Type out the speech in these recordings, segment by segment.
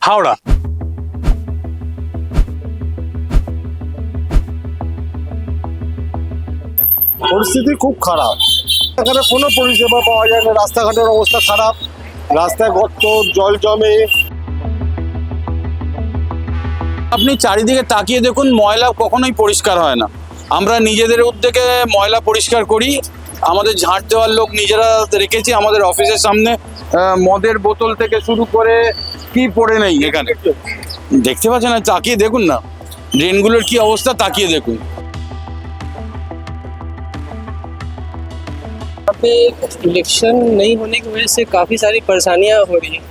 হাওড়া। পরিস্থিতি খুব খারাপ, এখানে কোনো পরিষেবা পাওয়া যায় না, রাস্তাঘাটের অবস্থা খারাপ, রাস্তায় গর্ত, জল জমে। আপনি চারিদিকে তাকিয়ে দেখুন, ময়লা কখনোই পরিষ্কার হয় না। আমরা নিজেদের উদ্যোগে ময়লা পরিষ্কার করি, আমাদের ঝাঁট দেওয়ার লোক নিজেরা রেখেছি। আমাদের অফিসের সামনে মদের বোতল থেকে শুরু করে কি পড়ে নেই এখানে, দেখতে পাচ্ছেন না? তাকিয়ে দেখুন না, ড্রেনগুলোর কি অবস্থা, তাকিয়ে দেখুন। यहाँ पे इलेक्शन नहीं होने की वजह से काफ़ी सारी परेशानियां हो रही हैं।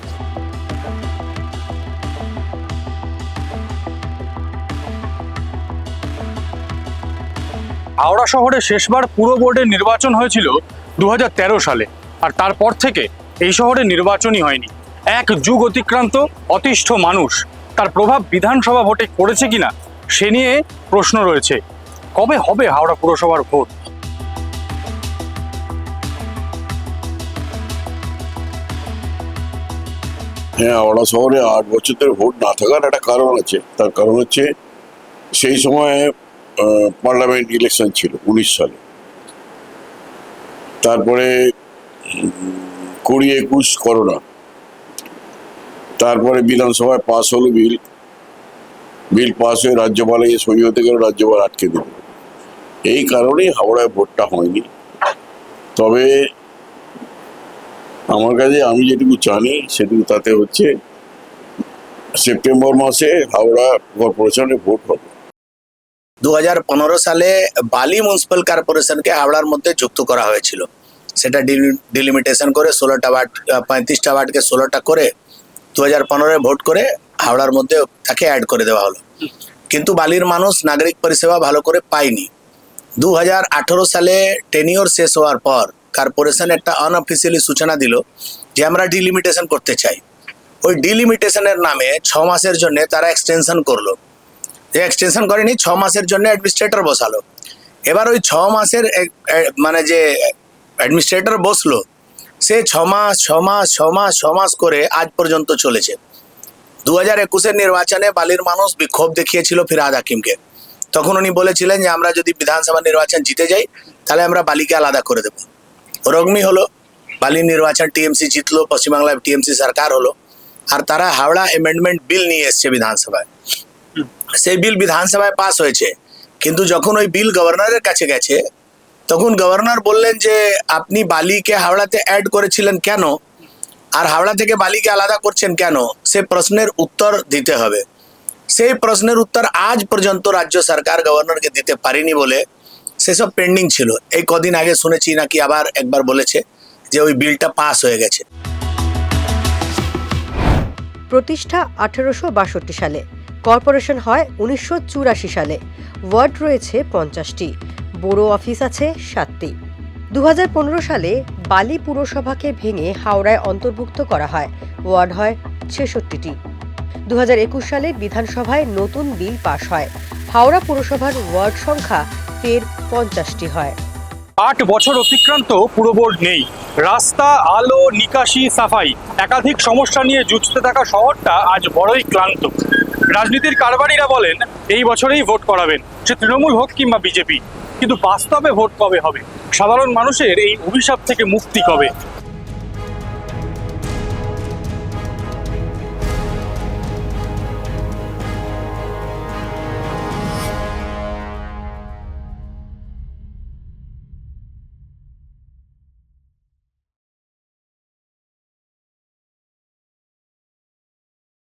হাওড়া শহরে শেষবার পুর বোর্ডের নির্বাচন হয়েছিল 2013 সালে, আর তারপর থেকে এই শহরে নির্বাচনই হয়নি। এক যুগ অতিক্রান্ত, অতিষ্ঠ মানুষ, তার প্রভাব বিধানসভা ভোটে পড়েছে কিনা সে নিয়ে প্রশ্ন রয়েছে। কবে হবে হাওড়া পুরসভার ভোট? হ্যাঁ, হাওড়া শহরে 8 বছর ধরে ভোট না থাকার একটা কারণ আছে। তার কারণ হচ্ছে সেই সময় পার্লামেন্ট ইলেকশন ছিল 19 সালে, তারপরে 20-21 করোনা, তারপরে বিধানসভায় পাস হলো বিল পাস হয়ে রাজ্যপালে গিয়ে সই হতে গেলে রাজ্যপাল আটকে দিল। এই কারণেই হাওড়ায় ভোটটা হয়নি। তবে আমার কাছে আমি যেটুকু জানি সেটুকু তাতে হচ্ছে সেপ্টেম্বর মাসে হাওড়া কর্পোরেশনে ভোট হবে। 2015 সালে বালি মিউনিসিপ্যাল কর্পোরেশনকে হাওড়ার মধ্যে যুক্ত করা হয়েছিল। সেটা ডিলিমিটেশন করে 16টা ওয়ার্ড, 35টা ওয়ার্ডকে 16টা করে 2015 ভোট করে হাওড়ার মধ্যে তাকে অ্যাড করে দেওয়া হলো। কিন্তু বালির মানুষ নাগরিক পরিষেবা ভালো করে পায়নি। 2018 সালে টেনিওর শেষ হওয়ার পর কর্পোরেশন একটা আনঅফিসিয়ালি সূচনা দিল যে আমরা ডিলিমিটেশন করতে চাই। ওই ডিলিমিটেশনের নামে 6 মাসের জন্য তারা এক্সটেনশন করলো। এক্সটেনশন করেনি, 6 মাসের জন্য অ্যাডমিনিস্ট্রেটর বসালো। এবার ওই 6 মাসের মানে যে অ্যাডমিনিস্ট্রেটর বসলো, সে 6 মাস করে আজ পর্যন্ত চলেছে। 2021 নির্বাচনে বালির মানুষ বিক্ষোভ দেখিয়েছিল ফিরহাদ হাকিমকে। তখন উনি বলেছিলেন যে আমরা যদি বিধানসভা নির্বাচন জিতে যাই তাহলে আমরা বালিকে আলাদা করে দেবো। ওরকমই হলো, বালির নির্বাচন টিএমসি জিতলো, পশ্চিমবাংলায় টিএমসি সরকার হলো, আর তারা হাওড়া অ্যামেন্ডমেন্ট বিল নিয়ে এসছে বিধানসভায়। সেই বিল বিধানসভায় পাস হয়েছে, কিন্তু যখন ওই বিল গভর্নরের কাছে গেছে তখন গভর্নর বললেন যে আপনি বালিকে হাওড়াতে অ্যাড করেছিলেন কেন, আর হাওড়া থেকে বালিকে আলাদা করছেন কেন, সে প্রশ্নের উত্তর দিতে হবে। সেই প্রশ্নের উত্তর আজ পর্যন্ত রাজ্য সরকার গভর্নরকে দিতে পারেনি বলে সেসব পেন্ডিং ছিল। এই কদিন আগে শুনেছি নাকি আবার একবার বলেছে যে ওই বিলটা পাস হয়ে গেছে। প্রতিষ্ঠা 1862 সালে, কর্পোরেশন হয় 1984 সালে, ওয়ার্ড রয়েছে 50টি, ব্যুরো অফিস আছে 7টি। 2015 সালে বালি পুরসভাকে ভেঙে হাওড়ায় অন্তর্ভুক্ত করা হয়, ওয়ার্ড হয় 66টি। 2021 সালে বিধানসভায় নতুন বিল পাশ হয়, হাওড়া পুরসভার ওয়ার্ড সংখ্যা ফের 50টি হয়। 8 বছর অতিক্রান্ত পুর বোর্ড নেই। রাস্তা, আলো, নিকাশি, সাফাই, একাধিক সমস্যা নিয়ে যুঝতে থাকা শহরটা আজ বড়ই ক্লান্ত। রাজনীতির কারবারিরা বলেন এই বছরেই ভোট করাবেন, সে তৃণমূল হোক কিংবা বিজেপি। কিন্তু বাস্তবে ভোট কবে হবে? সাধারণ মানুষের এই অভিশাপ থেকে মুক্তি কবে?